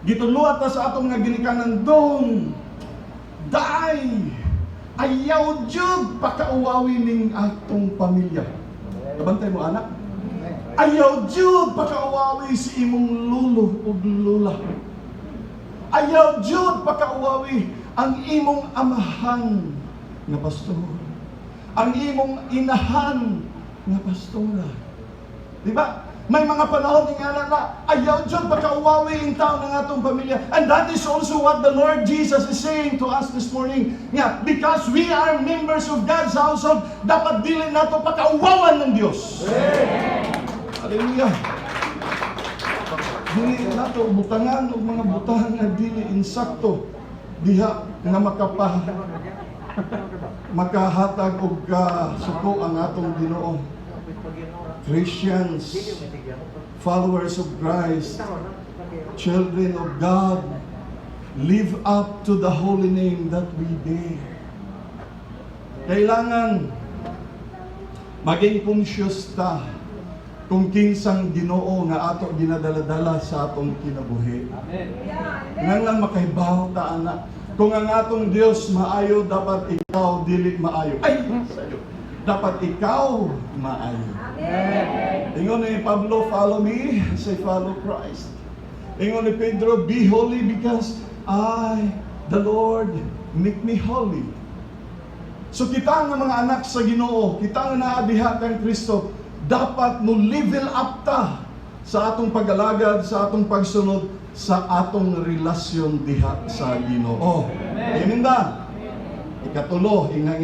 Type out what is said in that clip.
Gituluat ta sa atong nga ginikanan dong. Dai ayaw jud pakauwawi ning atong pamilya. Kabantay mo anak. Ayaw jud pakauwawi si imong lulo ug lula. Ayaw jud pakauwawi ang imong amahan nga pastor. Ang imong inahan nga pastora. Di ba? May mga panahon nga na ayaw dyan pagkauwawi ang tao ng atong pamilya. And that is also what the Lord Jesus is saying to us this morning. Nga, because we are members of God's household, dapat dili nato pagkauwawan ng Diyos. Hallelujah. Dili nato butangan o mga butahan na dili insakto diha nga makahatag og suko ang atong Ginoo. Christians, followers of Christ, children of God, live up to the holy name that we bear. Kailangan maging conscious ta kung kinsang Ginoo nga ato ginadaladala sa atong kinabuhi. Amen. Nang lang makahibaw ta anak. Kung ang atong Dios maayo, dapat ikaw dili maayo. Ay, sayo. Dapat ikaw maayo. Ingon ni Pablo, follow me as I follow Christ. Ingon ni Pedro, be holy because I, the Lord, make me holy. So kita nga mga anak sa Ginoo, kita nga naadiha kang Kristo, dapat mo level up ta sa atong pag-alagad, sa atong pagsunod, sa atong relasyon diha sa Ginoo. Amen da. Ikatulo, inang